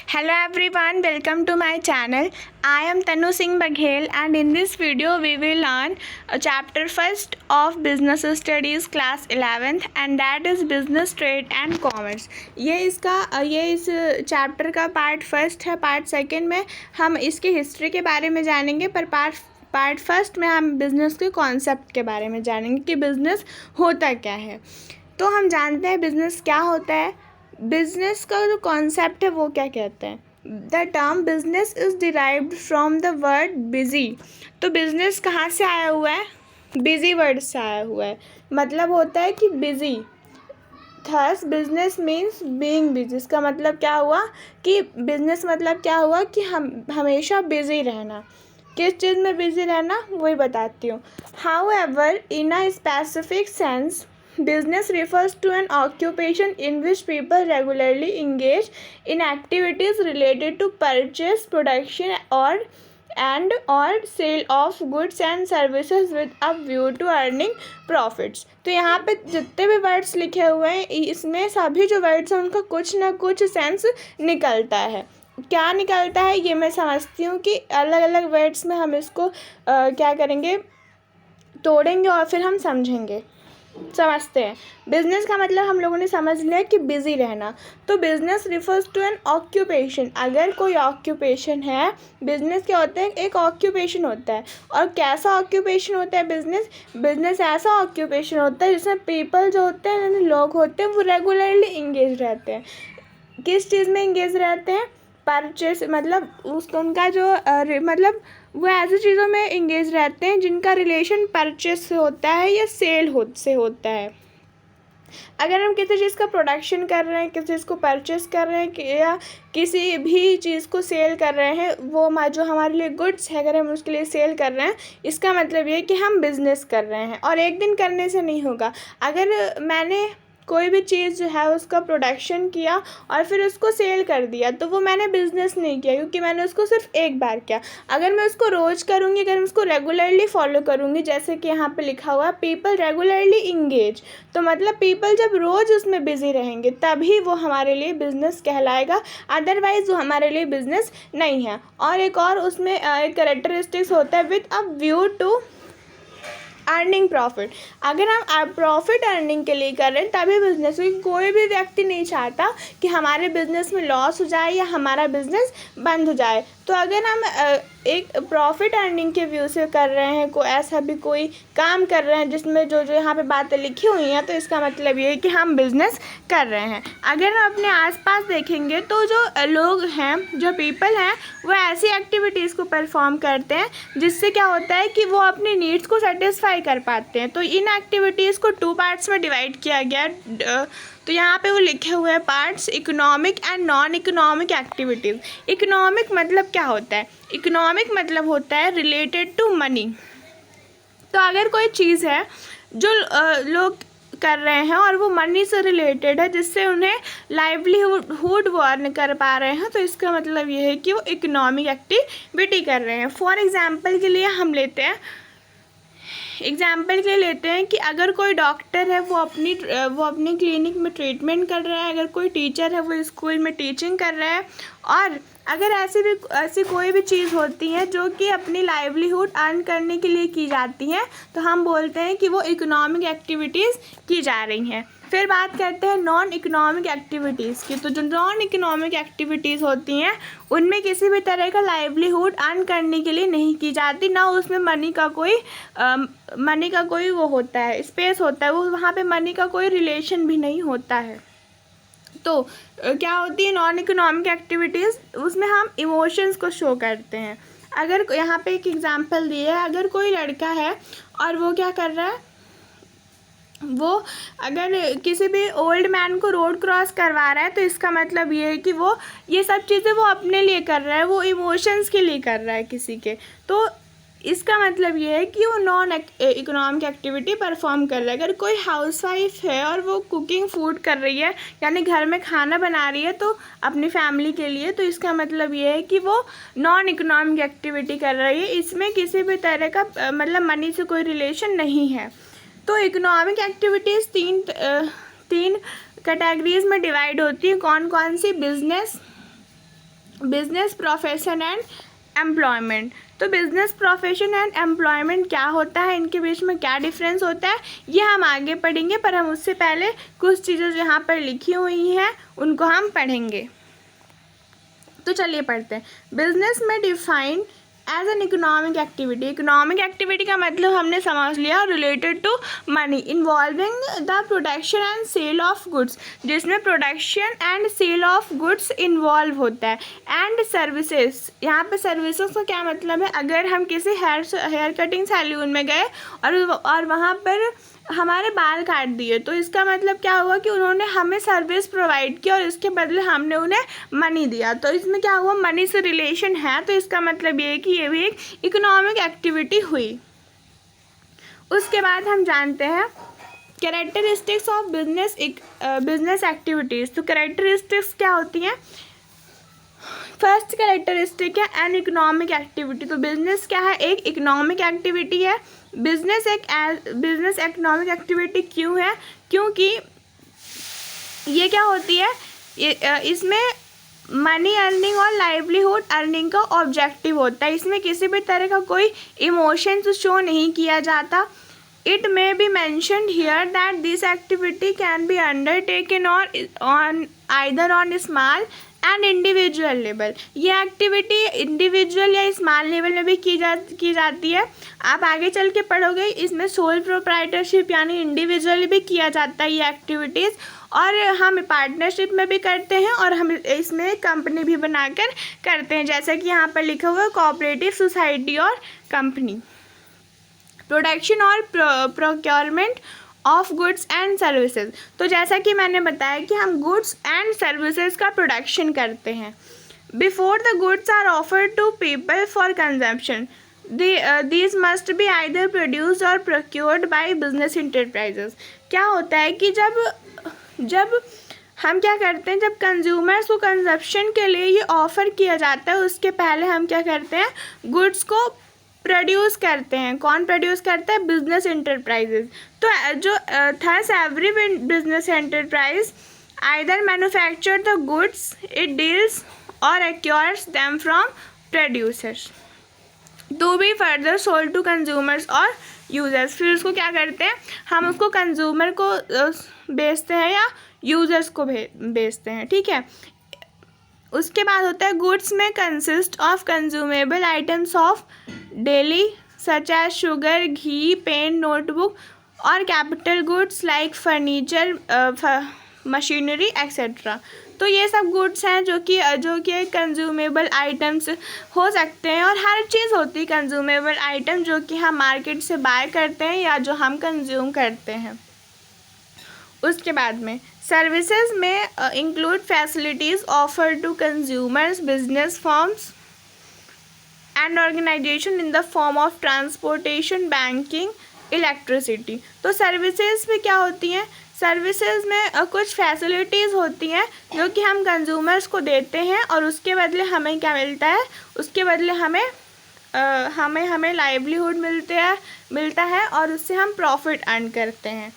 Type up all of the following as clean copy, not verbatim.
Hello everyone, welcome to my channel. I am Tanu Singh Baghel and in this video we will learn chapter first of business studies class 11th and that is business trade and commerce. ये इस chapter का part first है. Part second में हम इसकी history के बारे में जानेंगे, पर पार्ट फर्स्ट में हम बिज़नेस के कॉन्सेप्ट के बारे में जानेंगे कि बिज़नेस होता क्या है. तो हम जानते हैं बिज़नेस क्या होता है. बिजनेस का जो कॉन्सेप्ट है वो क्या कहते हैं. The term business is derived from the word busy. तो बिजनेस कहाँ से आया हुआ है? बिजी वर्ड से आया हुआ है. मतलब होता है कि busy. Thus business means being busy. इसका मतलब क्या हुआ कि बिजनेस मतलब क्या हुआ कि हम हमेशा बिजी रहना. किस चीज़ में बिजी रहना वही बताती हूँ. How ever in a specific sense business refers to an occupation in which people regularly engage in activities related to purchase, production or sale of goods and services with a view to earning profits. तो यहाँ पे जितने भी words लिखे हुए हैं इसमें सभी जो वर्ड्स हैं उनका कुछ ना कुछ सेंस निकलता है. क्या निकलता है ये मैं समझती हूँ कि अलग अलग वर्ड्स में हम इसको क्या करेंगे, तोड़ेंगे और फिर हम समझते हैं. बिजनेस का मतलब हम लोगों ने समझ लिया कि बिजी रहना. तो business refers to an occupation. अगर कोई ऑक्यूपेशन है, बिजनेस क्या होता है? एक ऑक्यूपेशन होता है. और कैसा ऑक्यूपेशन होता है बिजनेस ऐसा ऑक्यूपेशन होता है जिसमें पीपल जो होते हैं, लोग होते हैं, वो रेगुलरली इंगेज रहते हैं. किस चीज़ में इंगेज रहते हैं? परचेस. मतलब उनका जो मतलब वो ऐसी चीज़ों में इंगेज रहते हैं जिनका रिलेशन परचेस से होता है या सेल से होता है. अगर हम किसी चीज़ का प्रोडक्शन कर रहे हैं, किसी चीज़ को परचेस कर रहे हैं या किसी भी चीज़ को सेल कर रहे हैं, वो जो हमारे लिए गुड्स है अगर हम उसके लिए सेल कर रहे हैं, इसका मतलब ये है कि हम बिज़नेस कर रहे हैं. और एक दिन करने से नहीं होगा. अगर मैंने कोई भी चीज़ जो है उसका प्रोडक्शन किया और फिर उसको सेल कर दिया तो वो मैंने बिज़नेस नहीं किया, क्योंकि मैंने उसको सिर्फ एक बार किया. अगर मैं उसको रोज़ करूँगी, अगर मैं उसको रेगुलरली फॉलो करूँगी, जैसे कि यहाँ पे लिखा हुआ पीपल रेगुलरली इंगेज, तो मतलब पीपल जब रोज़ उसमें बिज़ी रहेंगे तभी वो हमारे लिए बिज़नेस कहलाएगा. अदरवाइज़ वो हमारे लिए बिज़नेस नहीं है. और एक और उसमें एक कैरेक्टरिस्टिक्स होता है with a view to earning profit. अगर हम प्रॉफिट अर्निंग के लिए कर रहे हैं तभी बिज़नेस. क्योंकि कोई भी व्यक्ति नहीं चाहता कि हमारे बिज़नेस में लॉस हो जाए या हमारा बिज़नेस बंद हो जाए. तो अगर हम एक प्रॉफिट अर्निंग के व्यू से कर रहे हैं, ऐसा भी कोई काम कर रहे हैं जिसमें जो यहाँ पे बातें लिखी हुई हैं, तो इसका मतलब ये है कि हम बिज़नेस कर रहे हैं. अगर हम अपने आसपास देखेंगे तो जो लोग हैं, जो पीपल हैं, वो ऐसी एक्टिविटीज़ को परफॉर्म करते हैं जिससे क्या होता है कि वो अपनी नीड्स को सेटिस्फाई कर पाते हैं. तो इन एक्टिविटीज़ को 2 पार्ट्स में डिवाइड किया गया. तो यहाँ पे वो लिखे हुए हैं parts, economic and non economic activities. Economic मतलब क्या होता है? इकोनॉमिक मतलब होता है रिलेटेड टू मनी. तो अगर कोई चीज़ है जो लोग कर रहे हैं और वो मनी से रिलेटेड है, जिससे उन्हें लाइवलीहुड वो अर्न कर पा रहे हैं, तो इसका मतलब ये है कि वो इकोनॉमिक एक्टिविटी कर रहे हैं. फॉर एग्जांपल के लिए लेते हैं कि अगर कोई डॉक्टर है वो अपनी क्लिनिक में ट्रीटमेंट कर रहा है, अगर कोई टीचर है वो स्कूल में टीचिंग कर रहा है, और अगर ऐसी कोई भी चीज़ होती है जो कि अपनी लाइवलीहुड अर्न करने के लिए की जाती हैं, तो हम बोलते हैं कि वो इकोनॉमिक एक्टिविटीज़ की जा रही हैं. फिर बात करते हैं नॉन इकोनॉमिक एक्टिविटीज़ की. तो जो नॉन इकोनॉमिक एक्टिविटीज़ होती हैं उनमें किसी भी तरह का लाइवलीहुड अर्न करने के लिए नहीं की जाती, ना उसमें मनी का कोई वो होता है, स्पेस होता है, वो वहाँ पे मनी का कोई रिलेशन भी नहीं होता है. तो क्या होती है नॉन इकोनॉमिक एक्टिविटीज़? उसमें हम इमोशंस को शो करते हैं. अगर यहाँ पे एक एग्जांपल दिए है, अगर कोई लड़का है और वो क्या कर रहा है, वो अगर किसी भी ओल्ड मैन को रोड क्रॉस करवा रहा है, तो इसका मतलब ये है कि वो ये सब चीज़ें वो अपने लिए कर रहा है, वो इमोशंस के लिए कर रहा है किसी के. तो इसका मतलब ये है कि वो नॉन इकोनॉमिक एक्टिविटी परफॉर्म कर रहा है. अगर कोई हाउसवाइफ है और वो कुकिंग फूड कर रही है, यानी घर में खाना बना रही है तो अपनी फैमिली के लिए, तो इसका मतलब ये है कि वो नॉन इकोनॉमिक एक्टिविटी कर रही है. इसमें किसी भी तरह का मतलब मनी से कोई रिलेशन नहीं है. तो इकोनॉमिक एक्टिविटीज़ तीन कैटेगरीज में डिवाइड होती हैं. कौन कौन सी? Business, business profession and employment. तो बिजनेस प्रोफेशन एंड एम्प्लॉयमेंट क्या होता है, इनके बीच में क्या डिफरेंस होता है, ये हम आगे पढ़ेंगे, पर हम उससे पहले कुछ चीज़ें जो यहाँ पर लिखी हुई हैं उनको हम पढ़ेंगे। तो चलिए पढ़ते हैं। बिजनेस में define as an economic activity. Economic activity का मतलब हमने समझ लिया related to money involving the production and sale of goods, जिसमें production and sale of goods involve होता है। एंड सर्विसेज, यहाँ पे सर्विसेज का क्या मतलब है, अगर हम किसी हेयर कटिंग सैलून में गए और वहाँ पर हमारे बाल काट दिए, तो इसका मतलब क्या हुआ कि उन्होंने हमें सर्विस प्रोवाइड की और इसके बदले हमने उन्हें मनी दिया। तो इसमें क्या हुआ, मनी से रिलेशन है, तो इसका मतलब ये है कि ये भी एक इकोनॉमिक एक्टिविटी हुई। उसके बाद हम जानते हैं कैरेक्टरिस्टिक्स ऑफ बिजनेस एक्टिविटीज़। तो कैरेक्टरिस्टिक्स क्या होती हैं। फर्स्ट कैरेक्टरिस्टिक है एन इकोनॉमिक एक्टिविटी। तो बिजनेस क्या है, एक इकोनॉमिक एक्टिविटी है। बिजनेस इकोनॉमिक एक्टिविटी क्यों है, क्योंकि ये क्या होती है, इसमें मनी अर्निंग और लाइवलीहुड अर्निंग का ऑब्जेक्टिव होता है। इसमें किसी भी तरह का कोई इमोशंस शो नहीं किया जाता। It may be mentioned here that this activity can be undertaken और on either on small and individual level. ये एक्टिविटी इंडिविजुअल या स्मॉल लेवल में भी की जाती है। आप आगे चल के पढ़ोगे, इसमें सोल प्रोप्राइटरशिप यानी इंडिविजुअली भी किया जाता है ये एक्टिविटीज़, और हम पार्टनरशिप में भी करते हैं और हम इसमें कंपनी भी बनाकर करते हैं, जैसा कि यहाँ पर लिखा हुआ है कोऑपरेटिव सोसाइटी और कंपनी। प्रोडक्शन और procurement of goods and services. तो जैसा कि मैंने बताया कि हम गुड्स एंड सर्विसेज का प्रोडक्शन करते हैं। Before the goods are offered to people for consumption, these must be either produced और प्रोक्योर्ड बाय बिजनेस इंटरप्राइजेस। क्या होता है कि जब हम क्या करते हैं, जब कंज्यूमर्स को कंजप्शन के लिए ये ऑफ़र किया जाता है, उसके पहले हम क्या करते हैं, गुड्स को प्रोड्यूस करते हैं। कौन प्रोड्यूस करता है, बिजनेस इंटरप्राइजेज। तो जो thus every business enterprise either manufacture the goods it deals or acquires them from producers to be further sold to consumers or users. फिर उसको क्या करते हैं, हम उसको कंज्यूमर को बेचते हैं या यूजर्स को बेचते हैं, ठीक है। उसके बाद होता है गुड्स में consist of consumable items of daily such as sugar, ghee, pen, notebook और capital goods like furniture, machinery etcetera. तो ये सब गुड्स हैं जो कि कंज्यूमेबल आइटम्स हो सकते हैं, और हर चीज़ होती है कंज्यूमेबल आइटम जो कि हम मार्केट से बाय करते हैं या जो हम कंज्यूम करते हैं। उसके बाद में सर्विसेज में include facilities offer to consumers, business firms and organization in the form of transportation, banking, electricity. तो सर्विसेज में क्या होती हैं, सर्विसेज में कुछ फैसिलिटीज़ होती हैं जो कि हम कंज्यूमर्स को देते हैं और उसके बदले हमें क्या मिलता है, उसके बदले हमें लाइवलीहुड मिलता है और उससे हम प्रॉफिट अर्न करते हैं।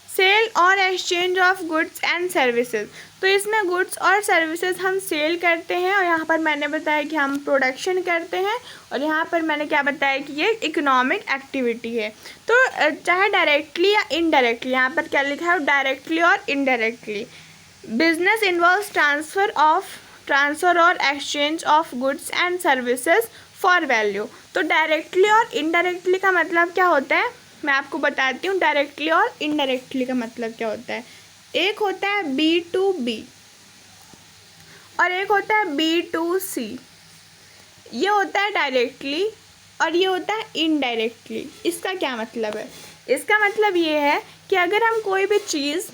सेल और exchange of goods and services. तो इसमें गुड्स और सर्विसेज हम सेल करते हैं, और यहाँ पर मैंने बताया कि हम प्रोडक्शन करते हैं, और यहाँ पर मैंने क्या बताया कि ये इकोनॉमिक एक्टिविटी है। तो चाहे डायरेक्टली या इनडायरेक्टली, यहाँ पर क्या लिखा है, डायरेक्टली और इनडायरेक्टली। बिजनेस इन्वॉल्व्स ट्रांसफ़र और exchange of goods and services for value. तो डायरेक्टली और इनडायरेक्टली का मतलब क्या होता है, मैं आपको बताती हूँ डायरेक्टली और इनडायरेक्टली का मतलब क्या होता है। एक होता है B2B और एक होता है B2C। ये होता है डायरेक्टली और ये होता है इनडायरेक्टली। इसका क्या मतलब है, इसका मतलब ये है कि अगर हम कोई भी चीज़,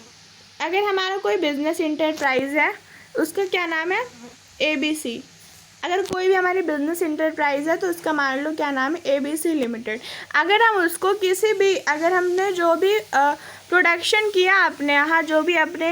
अगर हमारा कोई बिजनेस इंटरप्राइज है, उसका क्या नाम है, ABC। अगर कोई भी हमारी बिजनेस इंटरप्राइज है तो उसका मान लो क्या नाम है, ABC लिमिटेड। अगर हम उसको अगर हमने जो भी प्रोडक्शन किया अपने यहाँ, जो भी अपने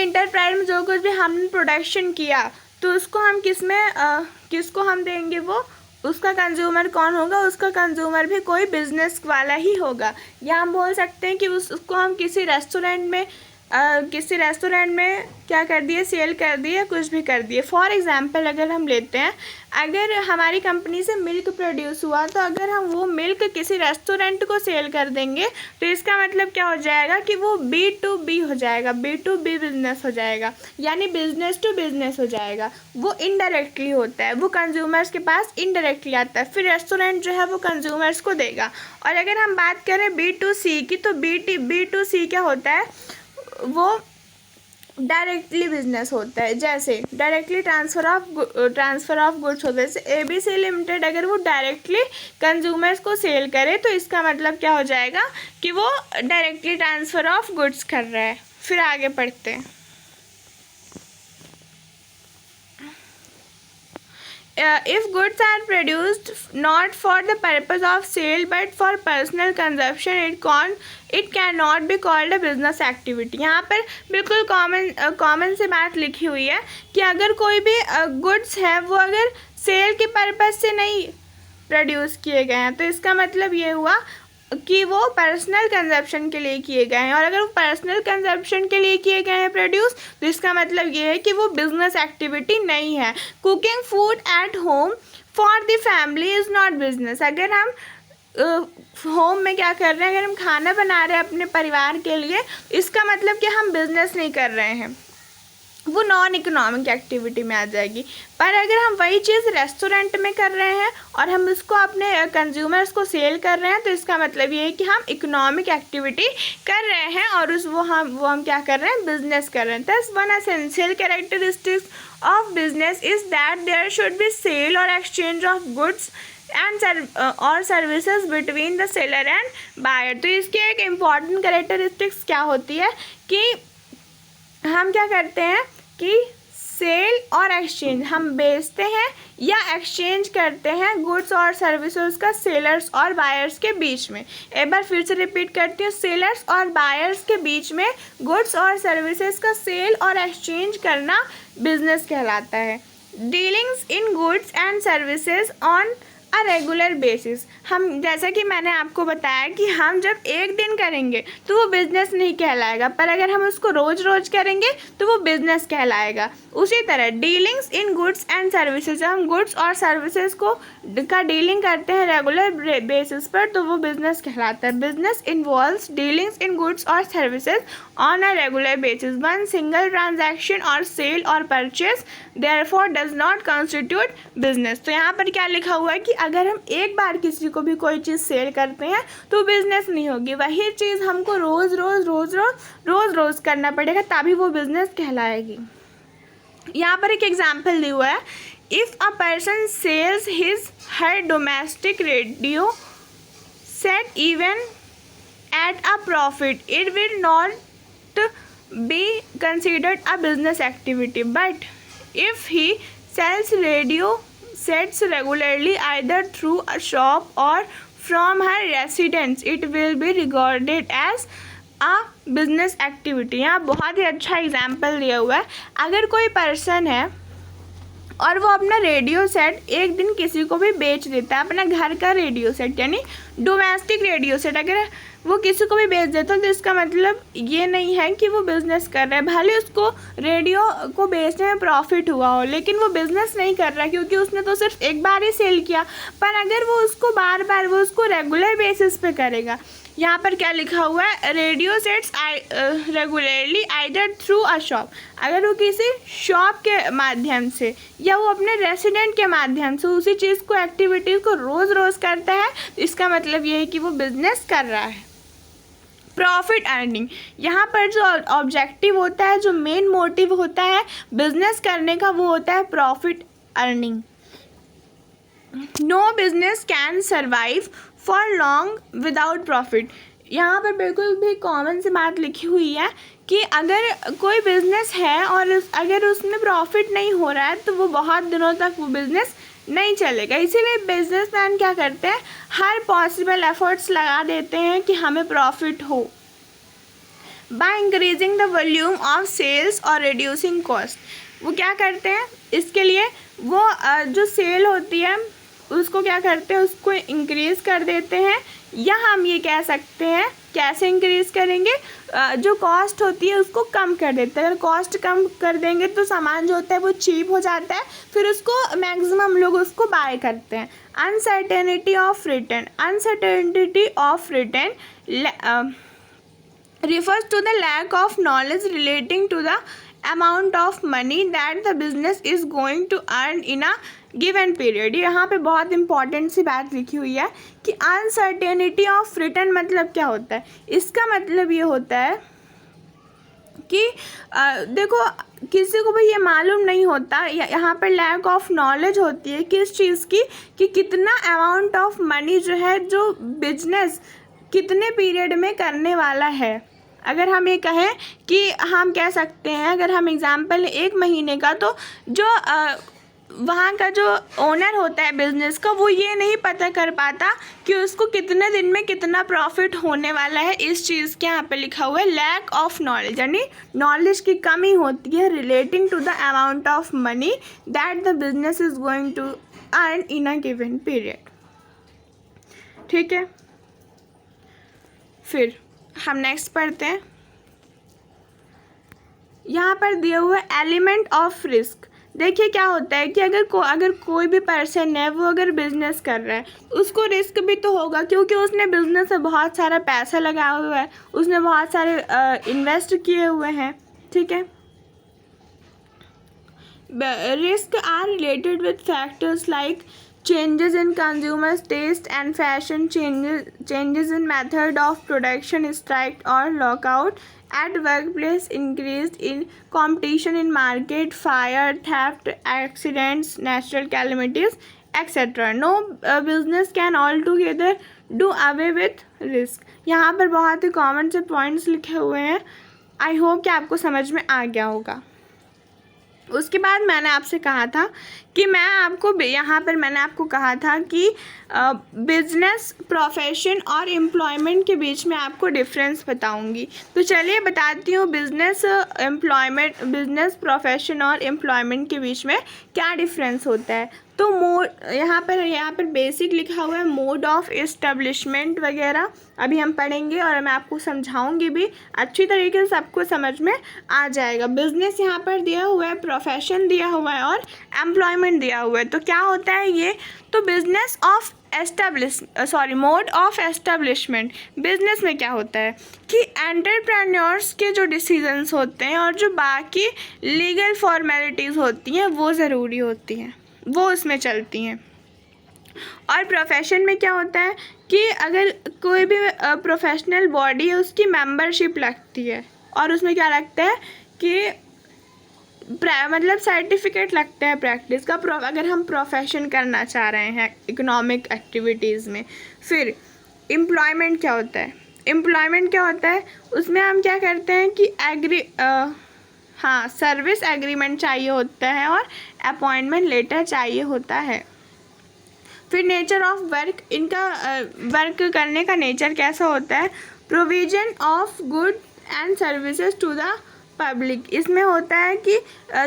इंटरप्राइज में जो कुछ भी हमने प्रोडक्शन किया, तो उसको हम किसको हम देंगे, वो उसका कंज्यूमर कौन होगा, उसका कंज्यूमर भी कोई बिजनेस वाला ही होगा। या हम बोल सकते हैं कि उसको हम किसी रेस्टोरेंट में किसी रेस्टोरेंट में क्या कर दिए, सेल कर दिए, कुछ भी कर दिए। फॉर एग्ज़ाम्पल अगर हम लेते हैं, अगर हमारी कंपनी से मिल्क प्रोड्यूस हुआ तो अगर हम वो मिल्क किसी रेस्टोरेंट को सेल कर देंगे तो इसका मतलब क्या हो जाएगा कि वो B2B हो जाएगा, B2B बिजनेस हो जाएगा, यानी बिजनेस टू बिजनेस हो जाएगा। वो इनडायरेक्टली होता है, वो कंज्यूमर्स के पास इनडायरेक्टली आता है, फिर रेस्टोरेंट जो है वो कंज्यूमर्स को देगा। और अगर हम बात करें B2C की तो B2C क्या होता है, वो डायरेक्टली बिजनेस होता है। जैसे डायरेक्टली ट्रांसफ़र ऑफ गुड्स होता है, जैसे ABC लिमिटेड अगर वो डायरेक्टली कंज्यूमर्स को सेल करे तो इसका मतलब क्या हो जाएगा कि वो डायरेक्टली ट्रांसफ़र ऑफ गुड्स कर रहा है। फिर आगे पढ़ते हैं। If goods are produced not for the purpose of sale but for personal consumption, it cannot be called a business activity। यहाँ पर बिल्कुल कॉमन से बात लिखी हुई है कि अगर कोई भी गुड्स है वो अगर सेल के पर्पज़ से नहीं प्रोड्यूस किए गए हैं तो इसका मतलब ये हुआ कि वो पर्सनल कंजप्शन के लिए किए गए हैं। और अगर वो पर्सनल कंजप्शन के लिए किए गए हैं प्रोड्यूस तो इसका मतलब ये है कि वो बिजनेस एक्टिविटी नहीं है। Cooking food at home for the family is not business. अगर हम होम में क्या कर रहे हैं, अगर हम खाना बना रहे हैं अपने परिवार के लिए, इसका मतलब कि हम बिजनेस नहीं कर रहे हैं, वो नॉन इकोनॉमिक एक्टिविटी में आ जाएगी। पर अगर हम वही चीज़ रेस्टोरेंट में कर रहे हैं और हम उसको अपने कंज्यूमर्स को सेल कर रहे हैं तो इसका मतलब ये है कि हम इकोनॉमिक एक्टिविटी कर रहे हैं और वो हम क्या कर रहे हैं, बिजनेस कर रहे हैं। Thus one essential characteristics of business is that there should be sale और एक्सचेंज ऑफ गुड्स और services between the seller and buyer. तो इसकी एक इम्पॉर्टेंट कैरेक्टरिस्टिक्स क्या होती है कि हम क्या करते हैं कि सेल और एक्सचेंज, हम बेचते हैं या एक्सचेंज करते हैं गुड्स और सर्विसेज का सेलर्स और बायर्स के बीच में। एक बार फिर से रिपीट करती हूँ, सेलर्स और बायर्स के बीच में गुड्स और सर्विसेज का सेल और एक्सचेंज करना बिजनेस कहलाता है। Dealings in goods and services on a regular basis. हम जैसा कि मैंने आपको बताया कि हम जब एक दिन करेंगे तो वो बिज़नेस नहीं कहलाएगा, पर अगर हम उसको रोज़ रोज़ करेंगे तो वो बिज़नेस कहलाएगा। उसी तरह dealings in goods and services, जब हम गुड्स और सर्विसेज का डीलिंग करते हैं रेगुलर बेसिस पर तो वो बिज़नेस कहलाता है। बिजनेस इन्वॉल्व्स डीलिंग्स इन गुड्स और services on a regular basis. One single transaction और सेल और purchase therefore does not constitute business. तो यहाँ पर क्या लिखा हुआ है कि अगर हम एक बार किसी को भी कोई चीज़ सेल करते हैं तो बिज़नेस नहीं होगी, वही चीज़ हमको रोज़ करना पड़ेगा तभी वो बिज़नेस कहलाएगी। यहाँ पर एक एग्जाम्पल दिया हुआ है, if a person sells her domestic radio set even at a profit it will not be considered a business activity, but if he sells radio sets regularly either through a shop or from her residence, it will be regarded as a business activity। यहाँ बहुत ही अच्छा example दिया हुआ है। अगर कोई person है और वो अपना रेडियो सेट एक दिन किसी को भी बेच देता है, अपना घर का रेडियो सेट यानी डोमेस्टिक रेडियो सेट अगर वो किसी को भी बेच देता है तो इसका मतलब ये नहीं है कि वो बिज़नेस कर रहा है। भले उसको रेडियो को बेचने में प्रॉफिट हुआ हो लेकिन वो बिज़नेस नहीं कर रहा क्योंकि उसने तो सिर्फ एक बार ही सेल किया। पर अगर वो उसको बार बार वो उसको रेगुलर बेसिस पे करेगा, यहाँ पर क्या लिखा हुआ है, radio sets regularly either through a shop, अगर वो किसी शॉप के माध्यम से या वो अपने रेसिडेंट के माध्यम से उसी चीज़ को एक्टिविटीज़ को रोज़ करता है, इसका मतलब ये है कि वो बिज़नेस कर रहा है। प्रॉफिट अर्निंग, यहाँ पर जो ऑब्जेक्टिव होता है, जो मेन मोटिव होता है बिजनेस करने का, वो होता है profit earning. No business can survive for long without profit. यहाँ पर बिल्कुल भी कॉमन सी बात लिखी हुई है कि अगर कोई बिज़नेस है और अगर उसमें प्रॉफिट नहीं हो रहा है तो वो बहुत दिनों तक वो बिज़नेस नहीं चलेगा। इसीलिए बिजनेसमैन क्या करते हैं, हर पॉसिबल एफर्ट्स लगा देते हैं कि हमें प्रॉफिट हो। By increasing the volume of sales और रिड्यूसिंग कॉस्ट, वो क्या करते हैं, इसके लिए वो जो सेल होती है उसको क्या करते हैं, उसको इंक्रीज़ कर देते हैं, या हम ये कह सकते हैं कैसे इंक्रीज़ करेंगे? जो कॉस्ट होती है उसको कम कर देते हैं। अगर कॉस्ट कम कर देंगे तो सामान जो होता है वो चीप हो जाता है, फिर उसको मैक्सिमम लोग उसको बाय करते हैं। Uncertainty of return, uncertainty of return refers to the lack of knowledge relating to the amount of money that the business is going to earn in a given period। यहाँ पे बहुत important सी बात लिखी हुई है कि अनसर्टेनिटी ऑफ रिटर्न मतलब क्या होता है। इसका मतलब ये होता है कि देखो किसी को भी ये मालूम नहीं होता, यहाँ पर लैक ऑफ नॉलेज होती है किस चीज़ की, कि कितना अमाउंट ऑफ मनी जो है जो बिजनेस कितने पीरियड में करने वाला है। अगर हम ये कहें कि हम कह सकते हैं, अगर हम एग्जांपल 1 महीने का, तो जो वहाँ का जो ओनर होता है बिज़नेस का, वो ये नहीं पता कर पाता कि उसको कितने दिन में कितना प्रॉफिट होने वाला है। इस चीज़ के यहाँ पे लिखा हुआ है लैक ऑफ नॉलेज, यानी नॉलेज की कमी होती है relating to the amount of money that the business is going to earn in a given period. ठीक है, फिर हम नेक्स्ट पढ़ते हैं। यहाँ पर दिया हुआ एलिमेंट ऑफ रिस्क। देखिए क्या होता है कि अगर कोई भी पर्सन है वो अगर बिज़नेस कर रहा है, उसको रिस्क भी तो होगा, क्योंकि उसने बिज़नेस में बहुत सारा पैसा लगाया हुआ है, उसने बहुत सारे इन्वेस्ट किए हुए हैं। ठीक है, risk are related with factors like changes in consumers' taste and fashion, changes in method of production, strike or lockout at workplace, increased in competition in market, fire, theft, accidents, natural calamities, etc. No business can altogether do away with risk। यहाँ पर बहुत ही common से points लिखे हुए हैं। I hope कि आपको समझ में आ गया होगा। उसके बाद मैंने आपसे कहा था कि मैंने आपको कहा था कि बिजनेस प्रोफेशन और एम्प्लॉयमेंट के बीच में आपको डिफरेंस बताऊंगी। तो चलिए बताती हूँ बिजनेस प्रोफेशन और एम्प्लॉयमेंट के बीच में क्या डिफरेंस होता है। तो यहाँ पर बेसिक लिखा हुआ है मोड ऑफ एस्टेब्लिशमेंट वगैरह अभी हम पढ़ेंगे और मैं आपको समझाऊंगी भी, अच्छी तरीके से सबको समझ में आ जाएगा। बिजनेस यहाँ पर दिया हुआ है, प्रोफेशन दिया हुआ है और एम्प्लॉयमेंट दिया हुआ है। तो क्या होता है ये, तो business of mode of establishment. Business में क्या होता है कि एंटरप्रेन्योर्स के जो डिसीजंस होते हैं और जो बाकी लीगल फॉर्मेलिटीज़ होती हैं वो ज़रूरी होती हैं, वो उसमें चलती हैं। और प्रोफेशन में क्या होता है कि अगर कोई भी प्रोफेशनल बॉडी है उसकी मेंबरशिप लगती है और उसमें क्या लगता है कि मतलब सर्टिफिकेट लगता है प्रैक्टिस का, अगर हम प्रोफेशन करना चाह रहे हैं इकोनॉमिक एक्टिविटीज़ में। फिर एम्प्लॉयमेंट क्या होता है, एम्प्लॉयमेंट क्या होता है, उसमें हम क्या करते हैं कि सर्विस एग्रीमेंट चाहिए होता है और अपॉइंटमेंट लेटर चाहिए होता है। फिर नेचर ऑफ वर्क, इनका वर्क करने का नेचर कैसा होता है, provision of good and services to the public. इसमें होता है कि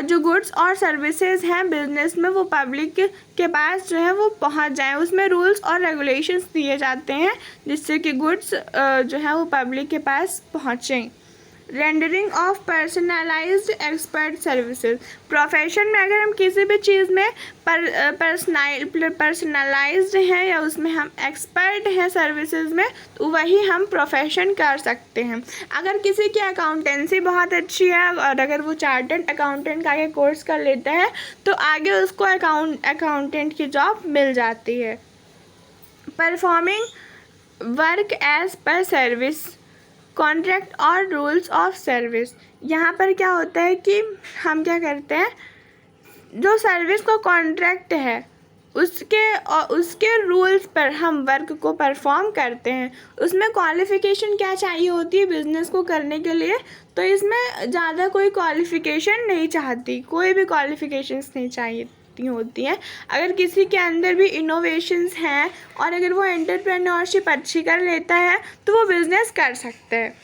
जो गुड्स और सर्विसेज हैं बिजनेस में वो पब्लिक के पास जो है वो पहुंच जाएं। उसमें रूल्स और रेगुलेशंस दिए जाते हैं जिससे कि गुड्स जो है वो पब्लिक के पास पहुंचें। Rendering of personalised expert services. Profession में अगर हम किसी भी चीज़ में पर्सनलाइज्ड हैं या उसमें हम एक्सपर्ट हैं सर्विसेज में, तो वही हम प्रोफेशन कर सकते हैं। अगर किसी की अकाउंटेंसी बहुत अच्छी है और अगर वो चार्टर्ड अकाउंटेंट का आगे कोर्स कर लेता है तो आगे उसको अकाउंटेंट की जॉब मिल जाती है। Performing work as per service contract और रूल्स ऑफ सर्विस। यहाँ पर क्या होता है कि हम क्या करते हैं, जो सर्विस का कॉन्ट्रैक्ट है उसके रूल्स पर हम वर्क को परफॉर्म करते हैं। उसमें क्वालिफ़िकेशन क्या चाहिए होती है बिज़नेस को करने के लिए, तो इसमें ज़्यादा कोई क्वालिफ़िकेशन नहीं चाहती, कोई भी क्वालिफ़िकेशंस नहीं चाहिए होती हैं। अगर किसी के अंदर भी इनोवेशंस हैं और अगर वो एंटरप्रेन्योरशिप अच्छी कर लेता है तो वो बिज़नेस कर सकता है।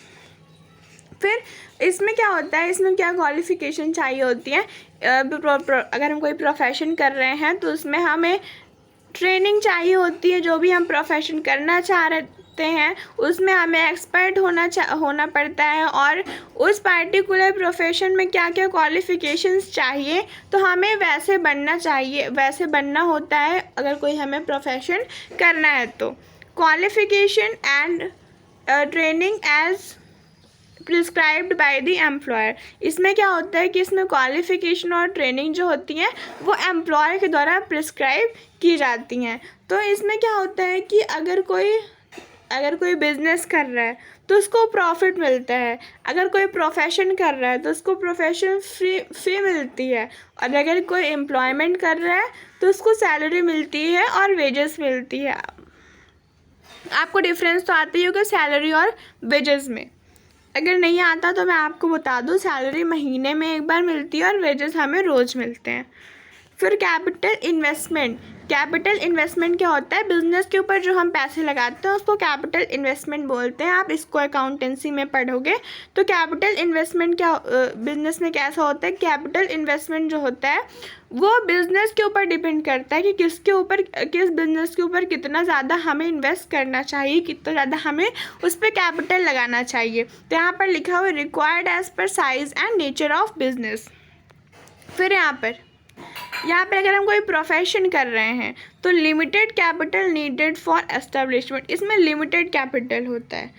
फिर इसमें क्या होता है, इसमें क्या क्वालिफ़िकेशन चाहिए होती है, अगर हम कोई प्रोफेशन कर रहे हैं तो उसमें हमें ट्रेनिंग चाहिए होती है। जो भी हम प्रोफेशन करना चाहते हैं उसमें हमें एक्सपर्ट होना पड़ता है, और उस पार्टिकुलर प्रोफेशन में क्या क्या क्वालिफ़िकेशंस चाहिए तो हमें वैसे बनना चाहिए, वैसे बनना होता है अगर कोई हमें प्रोफेशन करना है तो। Qualification and training as prescribed by the employer. इसमें क्या होता है कि इसमें क्वालिफ़िकेशन और ट्रेनिंग जो होती हैं वो एम्प्लॉयर के द्वारा प्रिस्क्राइब की जाती हैं। तो इसमें क्या होता है कि अगर कोई बिज़नेस कर रहा है तो उसको प्रॉफिट मिलता है, अगर कोई प्रोफेशन कर रहा है तो उसको प्रोफेशन फ़ी मिलती है, और अगर कोई एम्प्लॉयमेंट कर रहा है तो उसको सैलरी मिलती है और वेजेस मिलती है। आपको डिफरेंस तो आता ही होगा सैलरी और वेजेस में। अगर नहीं आता तो मैं आपको बता दूं, सैलरी महीने में एक बार मिलती है और वेजेस हमें रोज़ मिलते हैं। फिर कैपिटल इन्वेस्टमेंट। कैपिटल इन्वेस्टमेंट क्या होता है? बिजनेस के ऊपर जो हम पैसे लगाते हैं उसको कैपिटल इन्वेस्टमेंट बोलते हैं। आप इसको अकाउंटेंसी में पढ़ोगे तो कैपिटल इन्वेस्टमेंट क्या बिजनेस में कैसा होता है। कैपिटल इन्वेस्टमेंट जो होता है वो बिज़नेस के ऊपर डिपेंड करता है कि किस बिज़नेस के ऊपर कितना ज़्यादा हमें इन्वेस्ट करना चाहिए, कितना ज़्यादा हमें उस पर कैपिटल लगाना चाहिए। तो यहाँ पर लिखा हुआ required as per size and nature of business. फिर यहाँ पर अगर हम कोई प्रोफेशन कर रहे हैं तो limited capital needed for establishment, इसमें लिमिटेड कैपिटल होता है।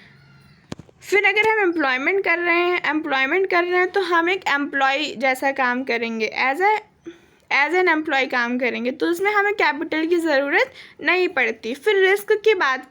फिर अगर हम एम्प्लॉयमेंट कर रहे हैं तो हम एक एम्प्लॉय जैसा काम करेंगे, एज एन एम्प्लॉय काम करेंगे, तो उसमें हमें कैपिटल की ज़रूरत नहीं पड़ती। फिर रिस्क की बात